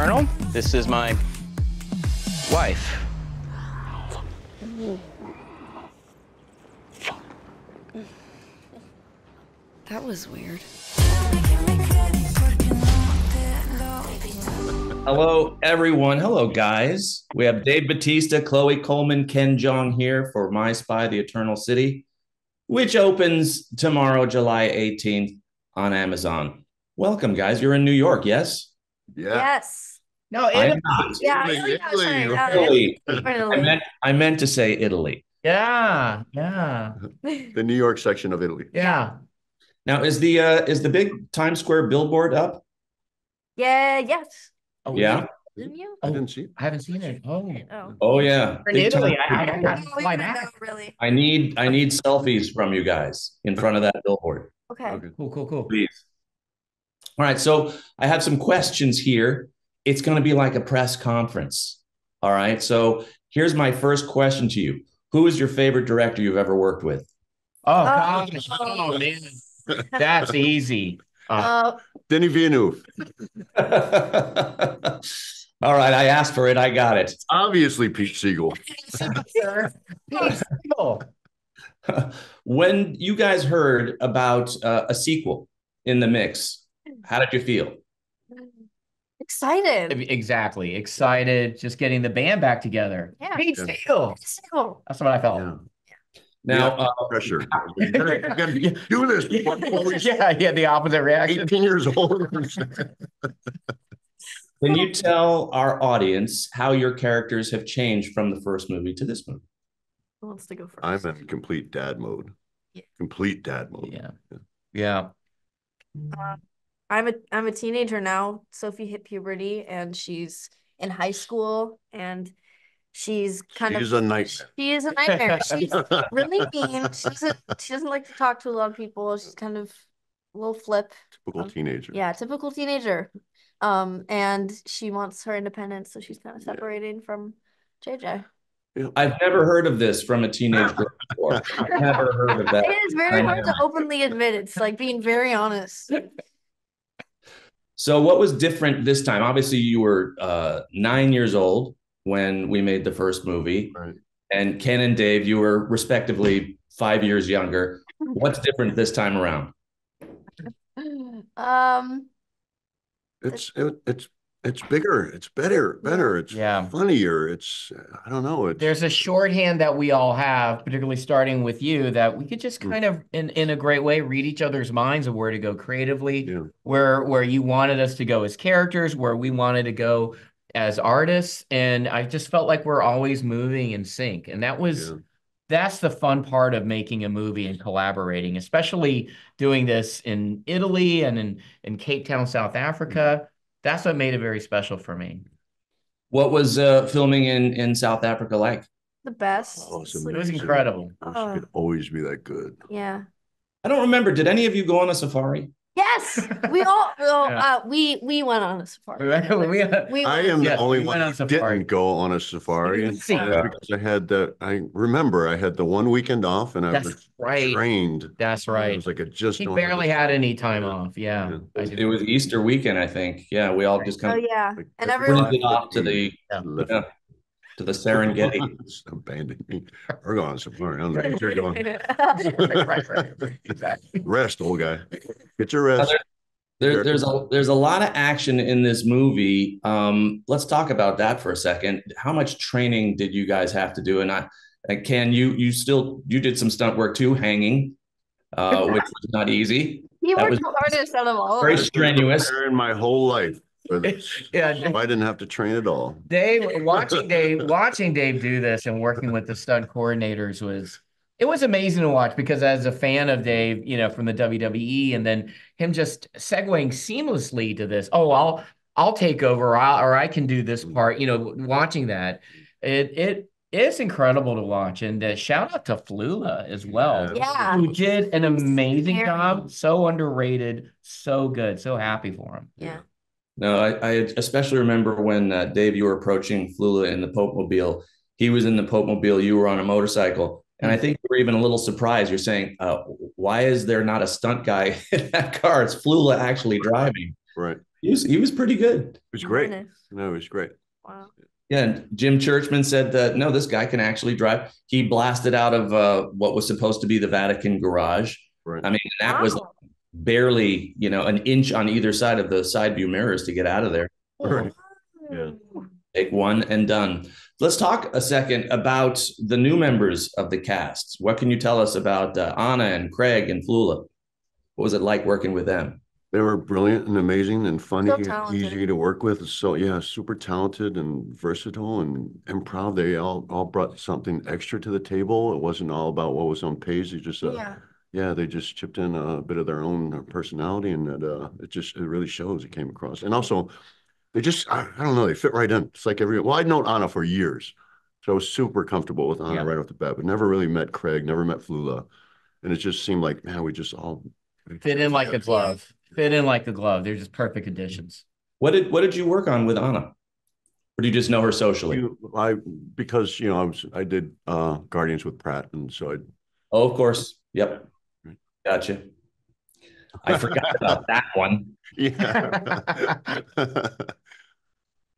Eternal. This is my wife. That was weird. Hello, everyone. Hello, guys. We have Dave Bautista, Chloe Coleman, Ken Jeong here for My Spy, The Eternal City, which opens tomorrow, July 18th on Amazon. Welcome, guys. You're in New York, yes? Yeah. Yes. No, I'm not. Yeah. Italy. I meant to say Italy. Yeah. The New York section of Italy. Yeah. Now, is the big Times Square billboard up? Yeah. Yes. Oh, Yeah. Didn't you? I didn't see it. I haven't seen it. Oh. Oh. Oh yeah. In Big Italy, time. I got to fly back. Really. I need selfies from you guys in front of that billboard, Okay. Cool. please. All right. So I have some questions here. It's going to be like a press conference. All right. So here's my first question to you. Who is your favorite director you've ever worked with? Oh, gosh. Oh, man. That's easy. Denis Villeneuve. All right. I asked for it. I got it. Obviously, Pete Segal. When you guys heard about a sequel in the mix, how did you feel? Excited. Exactly. Excited. Just getting the band back together. Yeah. Pete Segal. So, That's what I felt. Yeah. Now, Pressure. You gotta do this. Yeah, the opposite reaction. 18 years old. can you tell our audience how your characters have changed from the first movie to this movie? who wants to go first? I'm in complete dad mode. Yeah. Complete dad mode. Yeah. I'm a teenager now. Sophie hit puberty and she's in high school and she's She's a nightmare. She is a nightmare. She's really mean. She doesn't like to talk to a lot of people. She's kind of a little flip. Typical teenager. Yeah, typical teenager. And she wants her independence, so she's kind of separating from JJ. Yeah. I've never heard of this from a teenage girl before. I've never heard of that. It is very hard to openly admit. It's like being very honest. So what was different this time? Obviously, you were 9 years old when we made the first movie. Right. And Ken and Dave, you were respectively 5 years younger. What's different this time around? It's bigger. It's better. It's funnier. It's I don't know. There's a shorthand that we all have, particularly starting with you, that we could just kind of in a great way read each other's minds of where to go creatively, where you wanted us to go as characters, where we wanted to go as artists. And I just felt like we're always moving in sync. And that's the fun part of making a movie and collaborating, especially doing this in Italy and in Cape Town, South Africa. That's what made it very special for me. What was filming in South Africa like? The best. Oh, It was incredible. It could always be that good. Yeah. I don't remember. Did any of you go on a safari? Yes, we all we went on a safari. I am the only one who didn't go on a safari because I remember I had the one weekend off and I was trained. That's right. It was like he barely had any time off. Yeah. It was Easter weekend, I think. Yeah, we all just kind of and everyone went off to the Serengeti. Abandoned me. We're going on safari. You're going. Exactly. Rest, old guy. Get your rest. There's a lot of action in this movie. Let's talk about that for a second. How much training did you guys have to do? And Ken, you did some stunt work too, hanging, which was not easy. He worked the hardest out of all. Very strenuous. In my whole life. I didn't have to train at all. Watching Dave do this and working with the stunt coordinators was amazing to watch, because as a fan of Dave, from the WWE, and then him just segueing seamlessly to this. Oh, I'll take over, or I can do this part. Watching that, it's incredible to watch, and shout out to Flula as well. Yeah, who did an amazing job. So underrated, so good, so happy for him. Yeah. No, I especially remember when, Dave, you were approaching Flula in the Pope Mobile. He was in the Pope Mobile. You were on a motorcycle. And I think you were even a little surprised. You're saying, why is there not a stunt guy in that car? It's Flula actually driving. Right. He was pretty good. It was great. No, it was great. Wow. Yeah, and Jim Churchman said that, no, this guy can actually drive. He blasted out of what was supposed to be the Vatican garage. Right. I mean, that was barely, an inch on either side of the side view mirrors to get out of there. Right. Yeah. Take one and done. Let's talk a second about the new members of the cast. What can you tell us about Anna and Craig and Flula? What was it like working with them? They were brilliant and amazing and funny and easy to work with. So yeah, super talented and versatile and improv. They all brought something extra to the table. It wasn't all about what was on page. They just they just chipped in a bit of their own personality, and that it really shows. It came across. And also they just I don't know, they fit right in. It's like I'd known Anna for years. So I was super comfortable with Anna right off the bat, but never really met Craig, never met Flula. And it just seemed like, man, we just all fit in like a glove. Fit in like a glove. They're just perfect additions. What did you work on with Anna? Or do you just know her socially? Because I did Guardians with Pratt, and so Oh, of course. Yep. Gotcha. I forgot about that one. Yeah.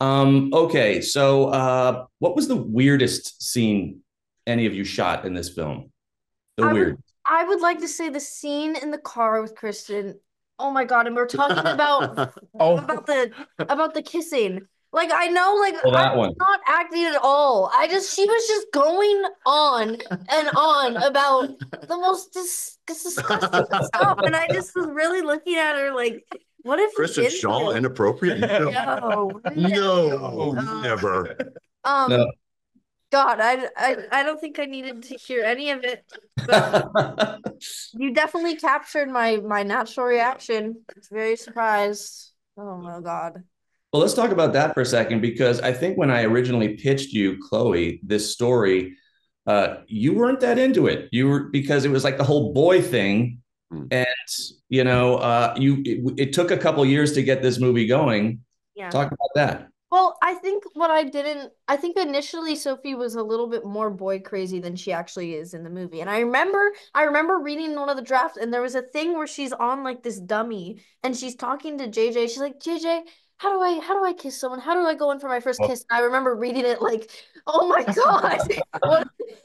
Okay, so what was the weirdest scene any of you shot in this film? I would like to say the scene in the car with Kristen. Oh my God, and we're talking about about the kissing. Like, I know, like, I'm not acting at all. She was just going on and on about the most disgusting stuff. And I just was really looking at her like, what if Kristen Schaal inappropriate? No, never. No. God, I don't think I needed to hear any of it. But you definitely captured my natural reaction. I was very surprised. Oh my God. Well, let's talk about that for a second, because I think when I originally pitched you, Chloe, this story, you weren't that into it. Because it was like the whole boy thing. And, it took a couple years to get this movie going. Yeah. Talk about that. Well, I think initially Sophie was a little bit more boy crazy than she actually is in the movie. And I remember reading one of the drafts, and there was a thing where she's on like this dummy and she's talking to JJ. She's like, JJ, how do I kiss someone? How do I go in for my first kiss? And I remember reading it like, oh my God.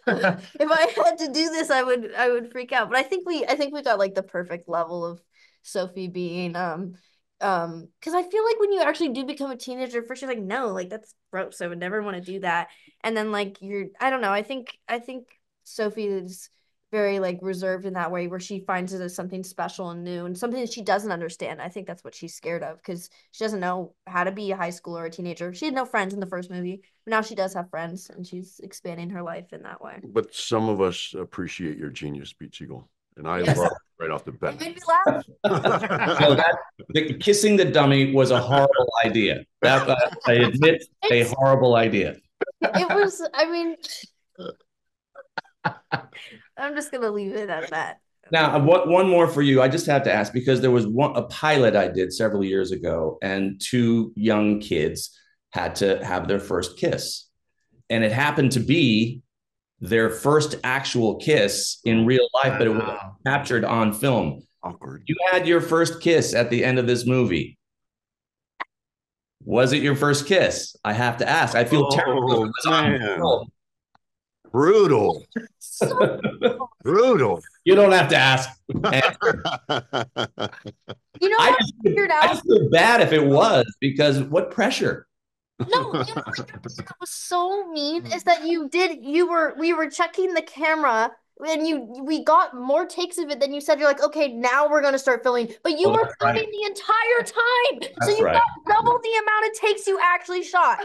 If I had to do this, I would freak out. But I think we got like the perfect level of Sophie being because I feel like when you actually do become a teenager, first you're like, no, like that's gross. I would never want to do that. And then like I don't know. I think Sophie is very like reserved in that way, where she finds it as something special and new and something that she doesn't understand. I think that's what she's scared of, because she doesn't know how to be a high schooler or a teenager. She had no friends in the first movie, but now she does have friends, and she's expanding her life in that way. But some of us appreciate your genius, Pete Segal. And I love it right off the bat. It made me laugh. So kissing the dummy was a horrible idea. That I admit, a horrible idea. It was. I mean, I'm just gonna leave it at that. Now, one more for you. I just have to ask, because there was a pilot I did several years ago, and two young kids had to have their first kiss, and it happened to be their first actual kiss in real life, but it was captured on film. Awkward. You had your first kiss at the end of this movie. Was it your first kiss? I have to ask. I feel terrible. Brutal. Brutal. You don't have to ask. I figured out. I just feel bad if it was, because what pressure? No, that was so mean is that we were checking the camera, and we got more takes of it than you said. You're like, okay, now we're gonna start filming, but you were filming the entire time, so you got double the amount of takes you actually shot.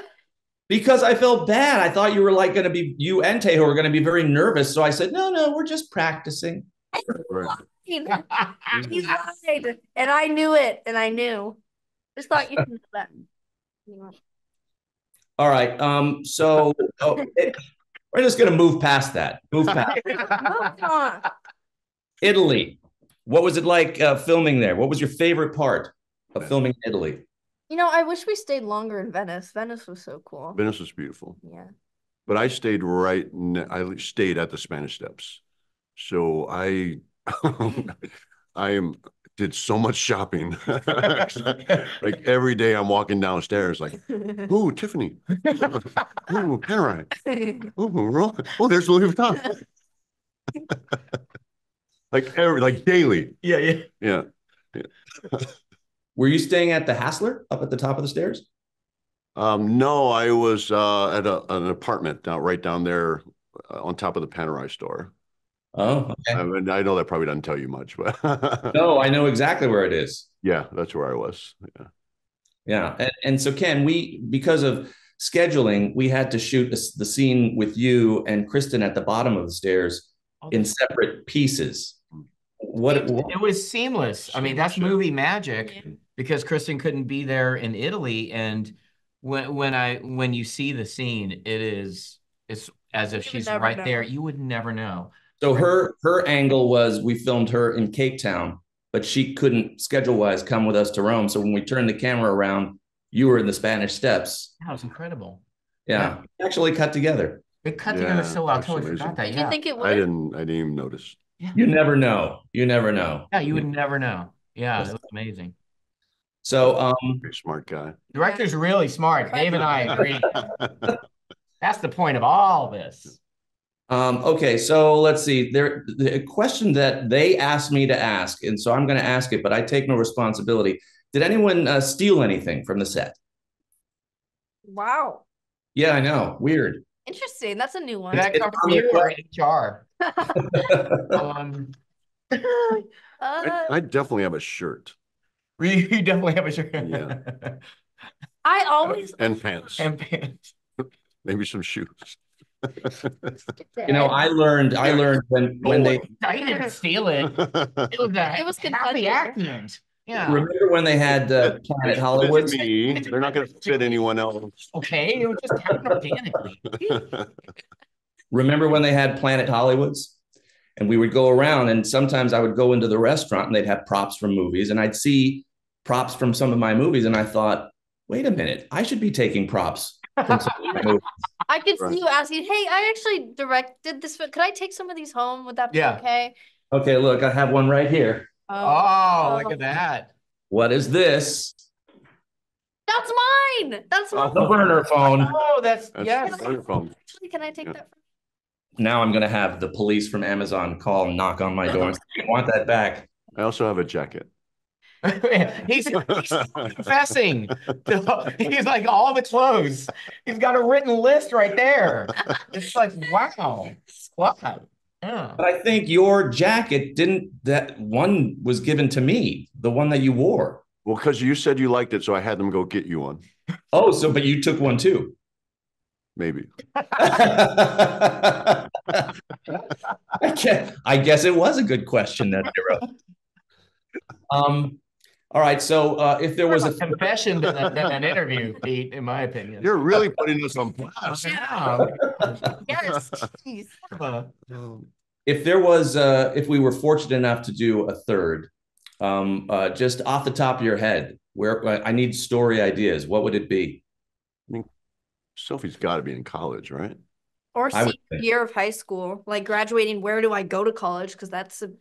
Because I felt bad. I thought you were like going to be, you and Taeho were going to be very nervous, so I said, no, we're just practicing. He lied, and I knew it, and I knew. Just thought you knew that. All right. So we're just going to move past that. Italy. What was it like filming there? What was your favorite part of filming in Italy? I wish we stayed longer in Venice. Venice was so cool. Venice was beautiful. Yeah. But I stayed I stayed at the Spanish Steps. So I am did so much shopping. Like every day I'm walking downstairs, like, ooh, Tiffany. Ooh, Panerai. Oh, there's Louis Vuitton. Like daily. Yeah. Yeah. Were you staying at the Hassler up at the top of the stairs? No, I was at an apartment right down there on top of the Panerai store. Oh, okay. I know that probably doesn't tell you much, but No, I know exactly where it is. yeah, that's where I was. Yeah. Yeah. And so Ken, because of scheduling, we had to shoot the scene with you and Kristen at the bottom of the stairs in separate pieces. It was seamless. I mean, that's movie magic because Kristen couldn't be there in Italy. And when you see the scene, it's as if she's right there. You would never know. So her angle was we filmed her in Cape Town, but she couldn't schedule-wise come with us to Rome. So when we turned the camera around, you were in the Spanish Steps. That was incredible. Yeah. Actually cut together. It cut together so well. I totally forgot that. Do you think it would? I didn't even notice. Yeah. You never know. You never know. Yeah, you would never know. Yeah, it was amazing. So Very smart guy. Director's really smart. Dave and I agree. That's the point of all this. okay, so let's see. The question that they asked me to ask, and so I'm going to ask it, but I take no responsibility. Did anyone steal anything from the set? Wow. Yeah, I know. Weird. Interesting. That's a new one. Did that come from you or HR? I definitely have a shirt. You definitely have a shirt. Yeah. I always and pants. And pants. Maybe some shoes. You know, I learned when they I didn't steal it. It was happy accident. Yeah. Remember when they had Planet Hollywood? They're not going to fit anyone else. Okay, it was just happened organically. Remember when they had Planet Hollywoods? And we would go around, and sometimes I would go into the restaurant and they'd have props from movies, and I'd see props from some of my movies, and I thought, wait a minute, I should be taking props from some of my movies. I could see you asking, hey, I actually directed this. Could I take some of these home? Would that be okay? Okay, look, I have one right here. Oh, look at that. What is this? That's mine. That's mine. The burner phone. Oh, that's yes. Phone. Actually, can I take that? Now I'm going to have the police from Amazon call and knock on my door and say, I want that back. I also have a jacket. he's confessing. He's like all the clothes. He's got a written list right there. It's like, wow. Yeah. But I think your jacket that one was given to me, the one that you wore. Well, because you said you liked it, so I had them go get you one. Oh, but you took one too. Maybe. I guess it was a good question that they wrote. All right. So if there was a confession than an interview, Pete, in my opinion. You're really putting us on blast. Yeah. Yes. If we were fortunate enough to do a third, just off the top of your head, where I need story ideas, what would it be? I mean, Sophie's got to be in college, right? Or senior year of high school, like graduating. Where do I go to college? Because that's a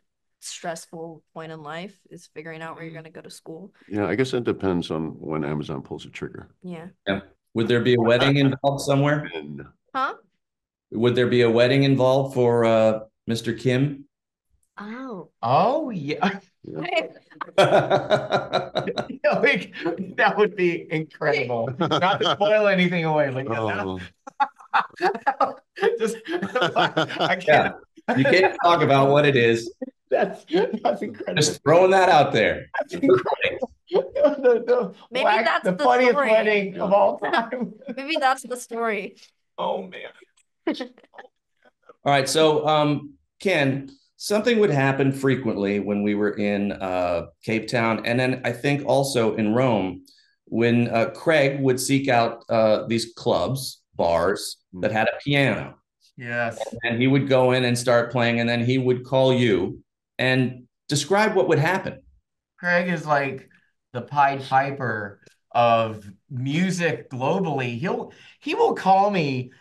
stressful point in life, is figuring out where you're going to go to school. Yeah, I guess it depends on when Amazon pulls the trigger. Yeah. Would there be a wedding involved somewhere? Huh? Would there be a wedding involved for Mr. Kim? Oh yeah. That would be incredible. Not to spoil anything away, but I can't. Yeah. You can't talk about what it is. That's incredible. Just throwing that out there. Maybe that's the funniest story. wedding of all time. Maybe that's the story. Oh man. All right, so Ken, something would happen frequently when we were in Cape Town, and then I think also in Rome, when Craig would seek out these clubs, bars that had a piano. Yes. And he would go in and start playing, and then he would call you and describe what would happen. Craig is like the Pied Piper of music globally. He will call me.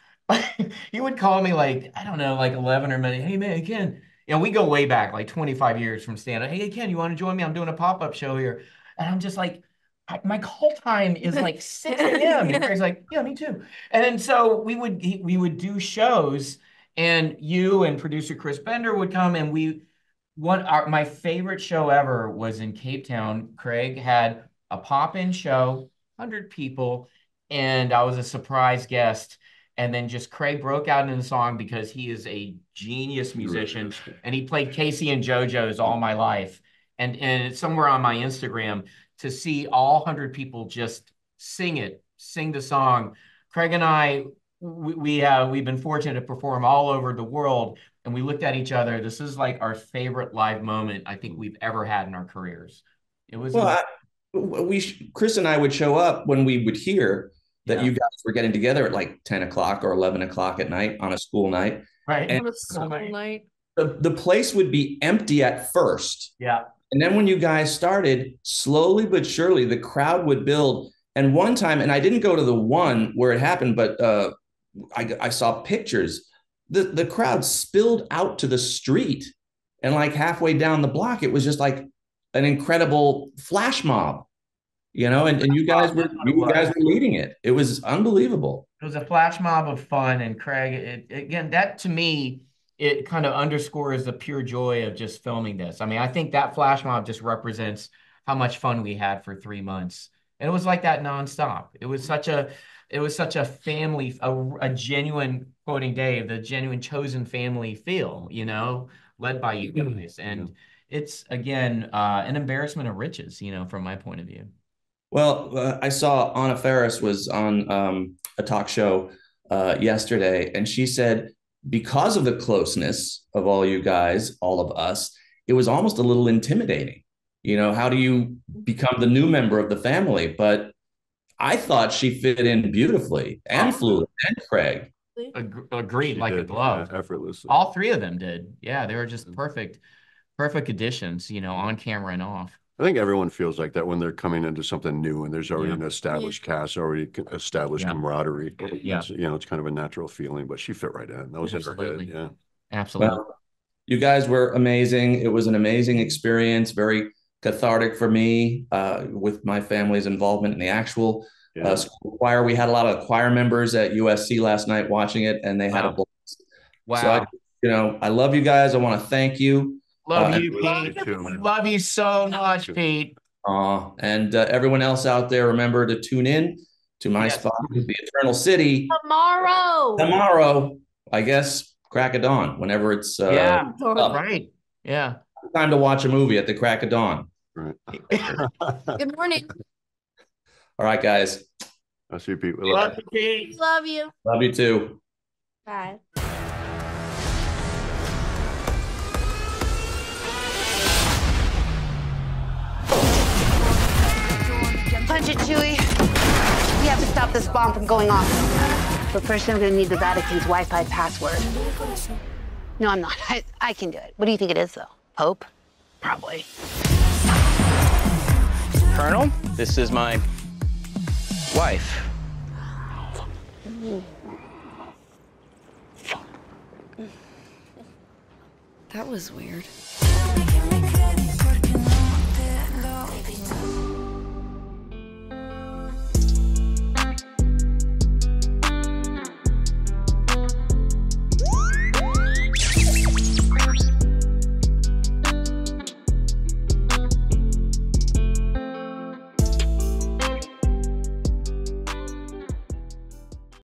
He would call me like, I don't know, like 11 or maybe, hey man, Ken, And we go way back, like 25 years from stand-up. Hey, Ken, you want to join me? I'm doing a pop-up show here. And I'm just like, my call time is like 6 a.m. And Craig's like, yeah, me too. And then so we would do shows, and you and producer Chris Bender would come, and my favorite show ever was in Cape Town. Craig had a pop-in show, 100 people, and I was a surprise guest. And then just Craig broke out into the song because he is a genius musician, and he played Casey and JoJo's all my life. And it's somewhere on my Instagram to see all 100 people just sing the song. Craig and I, we've been fortunate to perform all over the world, and we looked at each other. This is like our favorite live moment I think we've ever had in our careers. It was Chris and I would show up when we would hear that you guys were getting together at like 10 o'clock or 11 o'clock at night on a school night. Right. And on a school night. The place would be empty at first. Yeah. And then when you guys started, slowly but surely, the crowd would build. And one time, and I didn't go to the one where it happened, but I saw pictures. The crowd spilled out to the street. And like halfway down the block, it was just like an incredible flash mob. You know, and you guys were leading it. It was unbelievable. It was a flash mob of fun. And Craig, again, that to me, it kind of underscores the pure joy of just filming this. I mean, I think that flash mob just represents how much fun we had for 3 months. And it was like that nonstop. It was such a family, a genuine, quoting Dave, the genuine chosen family feel, you know, led by you guys. And it's, again, an embarrassment of riches, you know, from my point of view. Well, I saw Anna Faris was on a talk show yesterday, and she said, because of the closeness of all you guys, all of us, it was almost a little intimidating. You know, how do you become the new member of the family? But I thought she fit in beautifully, and Flula and Craig. Agreed, like a glove. Effortlessly. All 3 of them did. Yeah, they were just perfect additions, you know, on camera and off. I think everyone feels like that when they're coming into something new and there's already an established cast, already established camaraderie. Yeah. You know, it's kind of a natural feeling, but she fit right in. That was in her head. Yeah. Absolutely. Well, you guys were amazing. It was an amazing experience, very cathartic for me with my family's involvement in the actual school choir. We had a lot of choir members at USC last night watching it, and they had a blast. Wow. So, I love you guys. I want to thank you. Love you, Pete. Love you so much, Pete. And everyone else out there, remember to tune in to my spot, The Eternal City. Tomorrow, I guess, crack of dawn, whenever it's right. Yeah. Time to watch a movie at the crack of dawn. Right. Good morning. All right, guys. I'll see you, Pete. Love you, Pete. Love you. Love you too. Bye. Punch it, Chewie. We have to stop this bomb from going off. But first, I'm going to need the Vatican's Wi-Fi password. No, I'm not. I can do it. What do you think it is, though? Pope? Probably. Colonel, this is my wife. That was weird.